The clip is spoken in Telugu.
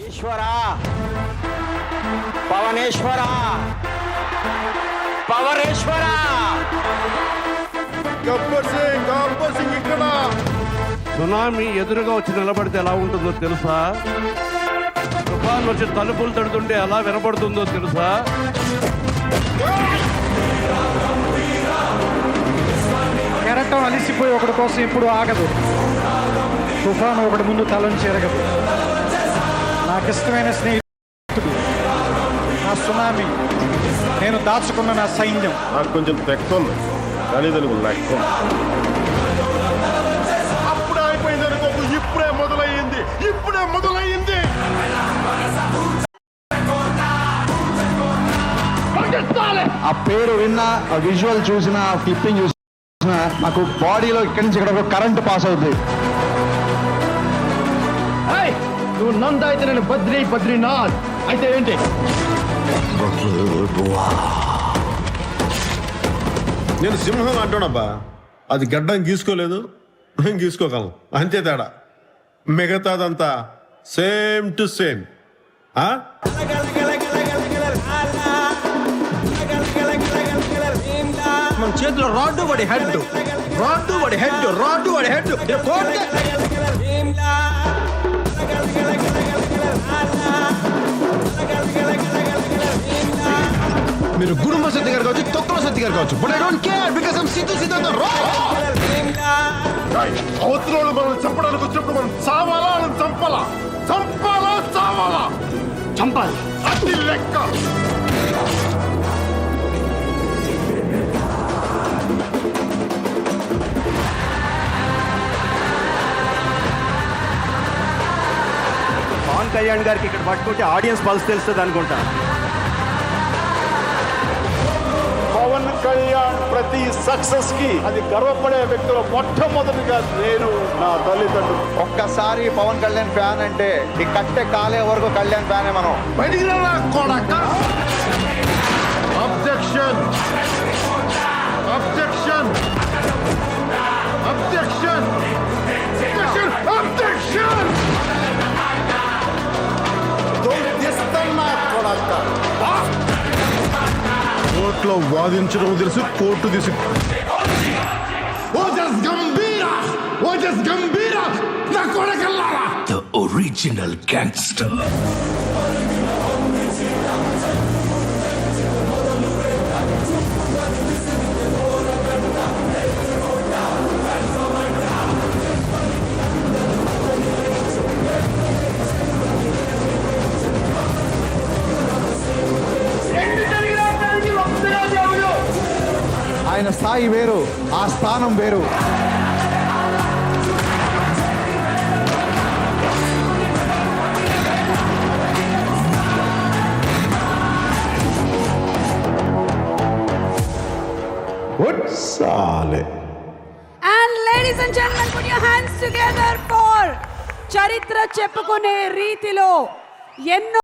ఈశ్వరా, పవనేశ్వరా, పవరేశ్వరా. గబ్బర్ సింగ్ ఇక్కడ. సునామీ ఎదురుగా వచ్చి నిలబడితే ఎలా ఉంటుందో తెలుసా? తుఫాన్ వచ్చి తలుపులు తడుతుంటే ఎలా వినపడుతుందో తెలుసా? కెరటం అలిసిపోయి ఒకటి కోసం ఇప్పుడు ఆగదు. తుఫాను ఒకటి ముందు తలంచి ఎరగదు. నాకు ఇష్టమైన స్నేహితుడు నా సునామీ, నేను దాచుకున్న నా సైన్యం. నాకు కొంచెం తెక్తుంది కానీ దానికి లెక్క. అప్పుడే అయిపోయింది అనుకోకు, ఇప్పుడే మొదలయ్యింది. ఆ పేరు విన్నా, ఆ విజువల్ చూసినా, ఆ క్లిప్పింగ్ చూసినా నాకు బాడీలో ఇక్కడి నుంచి ఇక్కడ కరెంట్ పాస్ అవుతుంది. నువ్వు నంద అయితే నేను బద్రీనాథ్ అయితే ఏంటి? నేను సింహం అంటానబ్బా, అది గడ్డం గీసుకోలేదు, నేను గీసుకోగలను, అంతే తేడా. మిగతాదంతా సేమ్ టు సేమ్. మన చేతిలో రాడ్డు వాడి హెడ్, రాడ్డు వాడి హెడ్, రాడ్డు వాడి హెడ్. మీరు గుడుంబ సత్తి గారు కావచ్చు, తొక్కల సత్తి గారు కావచ్చు, but I don't care because I'm Siddhu సిద్ధాంత అవతల మనం చంపడానికి వచ్చినప్పుడు మనం చావాలా, వాళ్ళని చంపాలా? చావాలా? చంపాలి. అది లెక్క. పవన్ కళ్యాణ్ గారికి ఇక్కడ పట్టుకుంటే ఆడియన్స్ పల్స్ తెలుస్తుంది అనుకుంటా. పవన్ కళ్యాణ్ ప్రతి సక్సెస్ కి అది గర్వపడే వ్యక్తులు మొట్టమొదటిగా నేను, నా తల్లిదండ్రులు. ఒక్కసారి పవన్ కళ్యాణ్ ఫ్యాన్ అంటే ఈ కట్టె కాలే వరకు కళ్యాణ్ ఫ్యానే మనం. బయటికి రా కొడక. అబ్జెక్షన్. కోర్టులో వాదించడం తెలుసు, కోర్టు తీసి The original gangster. ఆయన స్థాయి వేరు, ఆ స్థానం వేరు. And ladies and gentlemen, put your hands together for చరిత్ర చెప్పుకునే రీతిలో ఎన్నో